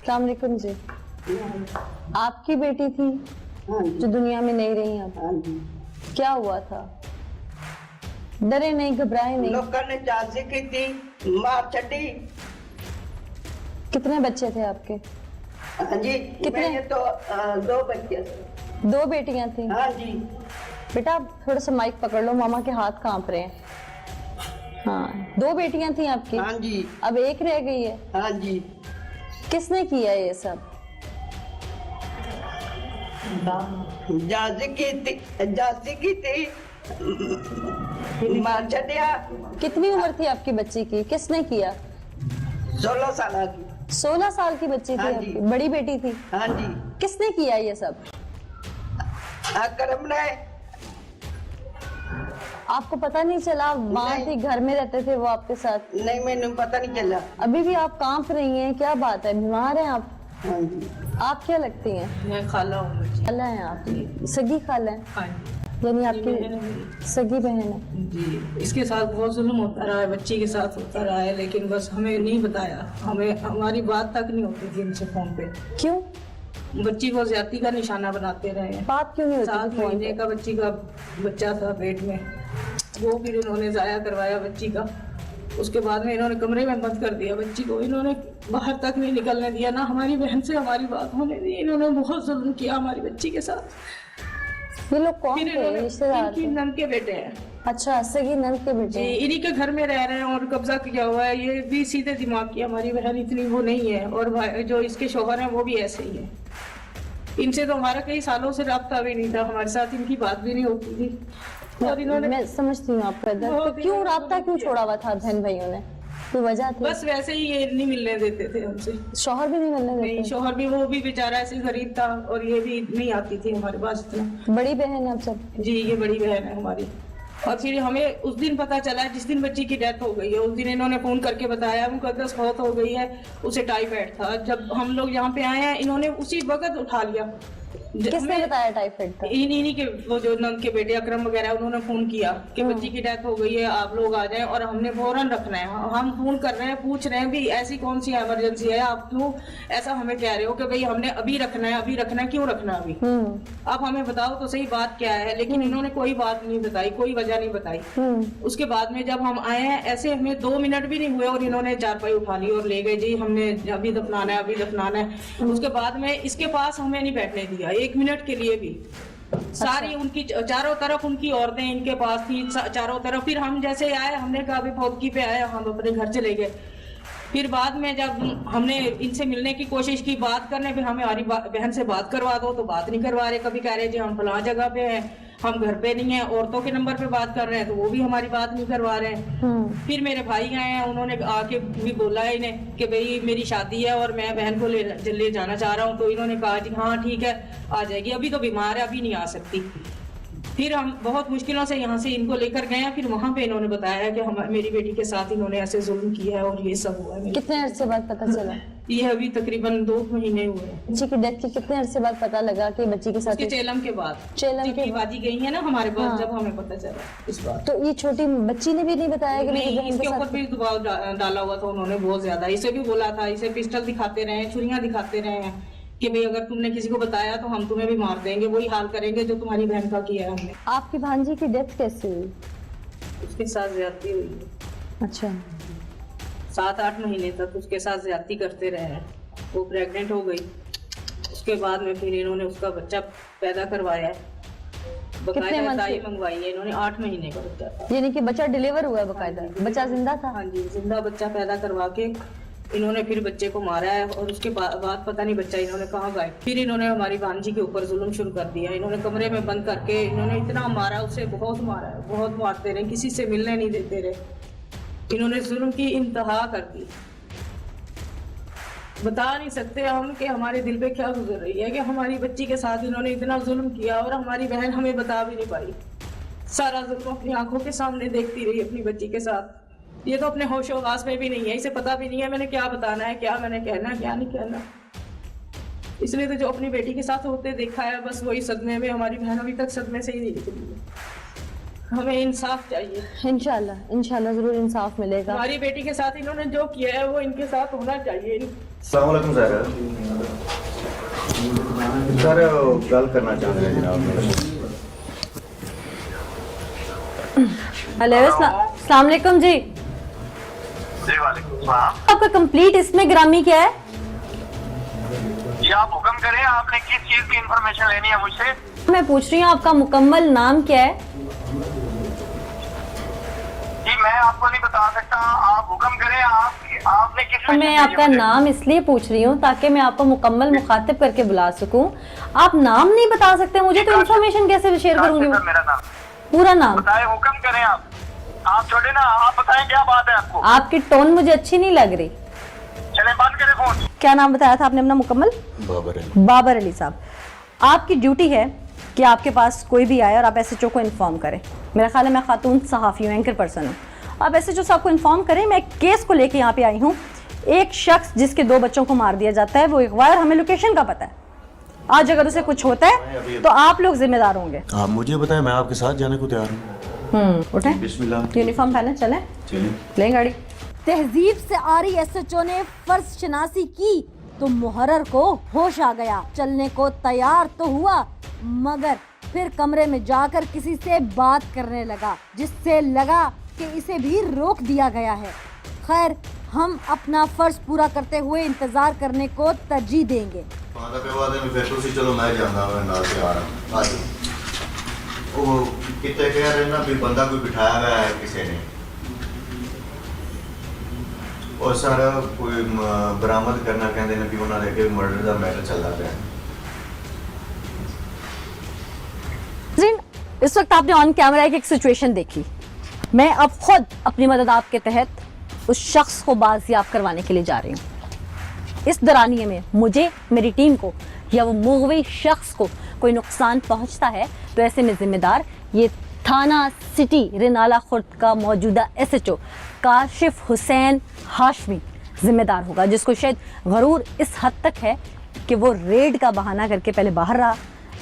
अस्सलाम वालेकुम जी। आपकी बेटी थी जो दुनिया में नहीं रही अब, क्या हुआ था? डरे नहीं, घबराए नहीं? लोगों ने जांच की थी, मार चटी। कितने बच्चे थे आपके? हाँ जी, कितने? मेरे तो 2 बच्चे थे। 2 बेटियां थी? हाँ जी। बेटा आप थोड़ा सा माइक पकड़ लो, मामा के हाथ कांप रहे हैं। हाँ, 2 बेटियां थी आपकी? हाँ जी। अब एक रह गई है? हाँ जी। किसने किया ये सब? जांच की थी, मार चटिया। कितनी उम्र थी आपकी बच्ची की? किसने किया? 16 साल की। 16 साल की बच्ची थी हाँ आपकी? जी। बड़ी बेटी थी? हाँ जी। किसने किया ये सब? अकरम ने। आपको पता नहीं चला? माँ नहीं। थी, घर में रहते थे वो आपके साथ? नहीं, मैंने पता नहीं चला। अभी भी आप कांप रही हैं, क्या बात है? बीमार हैं आप? हाँ जी। आप क्या लगती हैं? मैं खाला हूँ जी। खाला हैं आप? सगी खाला हैं? हाँ जी। यानी बहन है आपकी मेरी। सगी बहन है? जी, इसके साथ बहुत जुल्म होता रहा है, बच्ची के साथ होता रहा है, लेकिन बस हमें नहीं बताया। हमें हमारी बात तक नहीं होती थी इनसे फोन पे। क्यों? बच्ची को ज्यादती का निशाना बनाते रहे। बात क्यों नहीं होती 7 थी फोन महीने पे? का बच्ची का बच्चा था पेट में, वो फिर इन्होंने जाया करवाया बच्ची का। उसके बाद में इन्होंने कमरे में बंद कर दिया बच्ची को, इन्होंने बाहर तक नहीं निकलने दिया, ना हमारी बहन से हमारी बात होने दी। इन्होंने बहुत जुल्म किया हमारी बच्ची के साथ। ये लोग कौन फिर थे? इन्होंने रिश्तेदार इनकी थे? नंद के बेटे हैं अच्छा, सगी नंद के बेटे जी, हैं। इन्हीं के घर में रह रहे हैं और कब्जा किया हुआ है। ये भी सीधे दिमाग की, हमारी बहन इतनी वो नहीं है, और जो इसके शौहर हैं वो भी ऐसे ही है। इनसे तो हमारा कई सालों से राब्ता भी नहीं था, हमारे साथ इनकी बात भी नहीं होती थी। और इन्होंने मैं समझती हूँ आपका दर्द। बहुत तो ही क्यों ज्यादा राब्ता क्यों किया। छोड़ा हुआ था बहन भाइयों ने? कोई वजह थी? बस वैसे ही ये नहीं मिलने देते थे हमसे। शौहर भी नहीं मिलने नहीं, देते? शौहर भी, वो भी बेचारा ऐसे गरीब था, और ये भी नहीं आती थी हमारे पास इतना। बड़ी बहन है आप सब? जी, ये बड़ी बहन है हमारी। और फिर हमें उस दिन पता चला, जिस दिन बच्ची की डेथ हो गई है, उस दिन इन्होंने फोन करके बताया मुकद्दस फौत हो गई है, उसे टाइफाइड था। जब हम लोग यहाँ पे आए हैं, इन्होंने उसी वक्त उठा लिया। किसने बताया टाइफाइड था? इन्हीं के वो जो नंद के बेटे अकरम वगैरह, उन्होंने फोन किया कि बच्ची की डेथ हो गई है, आप लोग आ जाएं, और हमने फौरन रखना है। हम फोन कर रहे हैं, पूछ रहे हैं भी ऐसी कौन सी इमरजेंसी है, आप क्यों ऐसा हमें कह रहे हो कि भाई हमने अभी रखना है, अभी रखना है, क्यों रखना है अभी? आप हमें बताओ तो सही बात क्या है। लेकिन इन्होंने कोई बात नहीं बताई, कोई वजह नहीं बताई। उसके बाद में जब हम आए हैं, ऐसे हमें 2 मिनट भी नहीं हुए और इन्होंने चारपाई उठा ली और ले गए जी, हमने अभी दफनाना है, अभी दफनाना है। उसके बाद में इसके पास हमें नहीं बैठने दिया 1 मिनट के लिए भी। सारी उनकी चारों तरफ उनकी औरतें इनके पास थी, चारों तरफ। फिर हम जैसे आए, हमने कहा अभी फौतगी पे आए, हम अपने घर चले गए। फिर बाद में जब हमने इनसे मिलने की कोशिश की, बात करने, फिर हमारी बहन से बात करवा दो तो बात नहीं करवा रहे। कभी कह रहे जी हम फलां जगह पे हैं, हम घर पे नहीं है। औरतों के नंबर पे बात कर रहे हैं तो वो भी हमारी बात नहीं करवा रहे हैं। फिर मेरे भाई आए हैं, उन्होंने आके भी बोला है इन्हें कि भाई मेरी शादी है और मैं बहन को ले जाना चाह रहा हूँ। तो इन्होंने कहा जी हाँ ठीक है, आ जाएगी, अभी तो बीमार है, अभी नहीं आ सकती। फिर हम बहुत मुश्किलों से यहाँ से इनको लेकर गए हैं। फिर वहाँ पे इन्होंने बताया कि मेरी बेटी के साथ इन्होंने ऐसे जुल्म किया है और ये सब हुआ है। कितने अरसे बाद पता चला? ये अभी तकरीबन 2 महीने हुए हैं। बच्ची की डेथ के कितने अरसे बाद पता लगा कि बच्ची के साथ? उसके चेलम के बाद, चेलम के बाजी गई है ना हमारे पास, हाँ। जब हमें पता चला इस बात। तो ये छोटी बच्ची ने भी नहीं बताया कि मेरी नहीं, बहन के इसके ऊपर साथ? भी दबाव डाला हुआ था उन्होंने बहुत ज्यादा। इसे भी बोला था, इसे पिस्टल दिखाते रहे, छुरियां दिखाते रहे हैं कि भाई अगर तुमने किसी को बताया तो हम तुम्हें भी मार देंगे, वही हाल करेंगे जो तुम्हारी बहन का किया है हमने। आपकी भांजी की डेथ कैसे हुई? उसके साथ ज्यादती हुई है। अच्छा, 7-8 महीने तक उसके साथ ज्यादती करते रहे हैं। वो प्रेग्नेंट हो गई, उसके बाद में फिर इन्होंने उसका बच्चा पैदा करवाया है, बकायदा months दाई के? मंगवाई है इन्होंने। 8 महीने का बच्चा, यानी कि बच्चा डिलीवर हुआ है बकायदा? बच्चा जिंदा था? हाँ जी, जिंदा बच्चा पैदा करवा के इन्होंने फिर बच्चे को मारा है। और उसके बाद पता नहीं बच्चा इन्होंने कहाँ गए। फिर इन्होंने हमारी भांजी के ऊपर जुल्म शुरू कर दिया। इन्होंने कमरे में बंद करके इन्होंने इतना मारा, उसे बहुत मारा है, बहुत मारते रहे, किसी से मिलने नहीं देते रहे। इन्होंने जुल्म की इंतहा कर दी। बता नहीं सकते हम कि हमारे दिल पे क्या गुजर रही है कि हमारी बच्ची के साथ इन्होंने इतना जुल्म किया और हमारी बहन हमें बता भी नहीं पाई। सारा जुल्म अपनी आंखों के सामने देखती रही अपनी बच्ची के साथ। ये तो अपने होशो हवास में भी नहीं है, इसे पता भी नहीं है मैंने क्या बताना है, क्या मैंने कहना है, क्या नहीं कहना। इसलिए तो जो अपनी बेटी के साथ होते देखा है, बस वही सदमे में, हमारी बहन अभी तक सदमे से ही नहीं निकली है। हमें इंसाफ चाहिए। इंशाल्लाह इंशाल्लाह जरूर इंसाफ मिलेगा। हमारी बेटी के साथ इन्होंने जो किया है वो इनके साथ होना चाहिए। अस्सलाम वालेकुम सर। सर गल करना चाहते हैं जनाब। हेलो अस्सलाम वालेकुम जी। जी वालेकुम सलाम। आपका कंप्लीट इसमें ग्रामी क्या है? जी आप हुक्म करें, आपने किस चीज की इंफॉर्मेशन लेनी है मुझसे? मैं पूछ रही हूँ आपका मुकम्मल नाम क्या है? जी मैं आपको नहीं बता सकता, आप हुक्म करें। आपने किस विषय मैं में आपका मुझे? नाम इसलिए पूछ रही हूँ ताकि मैं आपको मुकम्मल मुखातिब करके बुला सकूं। आप नाम नहीं बता सकते मुझे तो इन्फॉर्मेशन कैसे शेयर करूंगी? सर मेरा नाम पूरा नाम बताए, हुक्म करें। आप छोड़े ना, आप बताएं क्या बात है आपको। आपकी टोन मुझे अच्छी नहीं लग रही। चले बंद करें फोन। क्या नाम बताया था आपने अपना मुकम्मल? बाबर अली साहब। आपकी ड्यूटी है कि आपके पास कोई भी आए और आप एसएचओ को इन्फॉर्म करें। मेरा ख्याल है मैं खातून सहाफ़ी हूँ, एंकर पर्सन हूँ। आप एसएचओ साहब को इन्फॉर्म करें। मैं एक केस को लेके यहाँ पे आई हूँ। एक शख्स जिसके 2 बच्चों को मार दिया जाता है, वो अगवा है और हमें लोकेशन का पता है। आज अगर उसे कुछ होता है तो आप लोग जिम्मेदार होंगे। आप मुझे बताएं, मैं आपके साथ जाने को तैयार हूँ। उठें, बिस्मिल्लाह। यूनिफॉर्म पहने, चलें, चलिए। लें गाड़ी। तहजीब से आ रही एसएचओ ने फर्ज शनासी की तो मुहर्रर को होश आ गया। चलने को तैयार तो हुआ मगर फिर कमरे में जाकर किसी से बात करने लगा, जिससे लगा कि इसे भी रोक दिया गया है। खैर हम अपना फर्ज पूरा करते हुए इंतजार करने को तरजीह देंगे। चलो मैं जाना आ रहा वो कितने कह रहे ना भी बंदा कोई बिठाया हुआ है किसी ने, और सारा कोई बरामद करना कहते हैं कि उन्होंने अगे मर्डर का मैटर चल रहा है। इस वक्त आपने ऑन कैमरा एक सिचुएशन देखी। मैं अब खुद अपनी मदद आपके तहत उस शख्स को बाजियाब करवाने के लिए जा रही हूँ। इस दौरानिये में मुझे, मेरी टीम को या वो मुगवी शख्स को कोई नुकसान पहुँचता है तो ऐसे में जिम्मेदार ये थाना सिटी रिनाला खुर्द का मौजूदा एसएचओ काशिफ हुसैन हाशमी जिम्मेदार होगा, जिसको शायद गरूर इस हद तक है कि वो रेड का बहाना करके पहले बाहर रहा,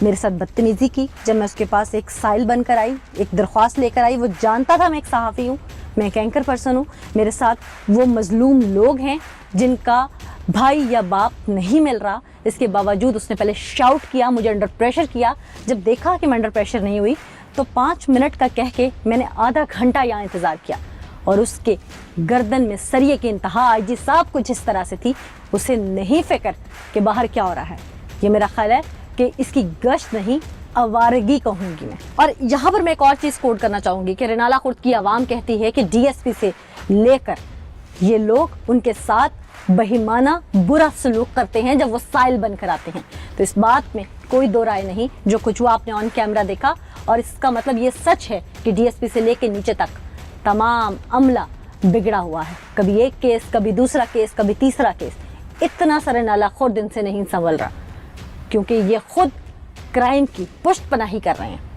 मेरे साथ बदतमीजी की। जब मैं उसके पास एक साइल बनकर आई, एक दरख्वास्त लेकर आई, वो जानता था मैं एक सहाफ़ी हूँ, मैं एक एंकर पर्सन हूँ। मेरे साथ वो मजलूम लोग हैं जिनका भाई या बाप नहीं मिल रहा। इसके बावजूद उसने पहले शाउट किया, मुझे अंडर प्रेशर किया। जब देखा कि मैं अंडर प्रेशर नहीं हुई तो 5 मिनट का कह के मैंने आधा घंटा यहाँ इंतज़ार किया और उसके गर्दन में सरिये की इंतहा आईजी साहब कुछ इस तरह से थी, उसे नहीं फिक्र कि बाहर क्या हो रहा है। ये मेरा ख्याल है कि इसकी गश्त नहीं, आवारगी कहूँगी मैं। और यहाँ पर मैं एक और चीज़ कोट करना चाहूँगी कि रिनाला खुर्द की आवाम कहती है कि डीएसपी से लेकर ये लोग उनके साथ बेईमाना बुरा सलूक करते हैं जब वो साइल बनकर आते हैं। तो इस बात में कोई दो राय नहीं, जो कुछ हुआ आपने ऑन कैमरा देखा। और इसका मतलब ये सच है कि डीएसपी से लेकर नीचे तक तमाम अमला बिगड़ा हुआ है। कभी एक केस, कभी दूसरा केस, कभी तीसरा केस। इतना सा रिनाला खुर्द इनसे नहीं संभल रहा, क्योंकि ये खुद क्राइम की पुष्ट पनाही कर रहे हैं।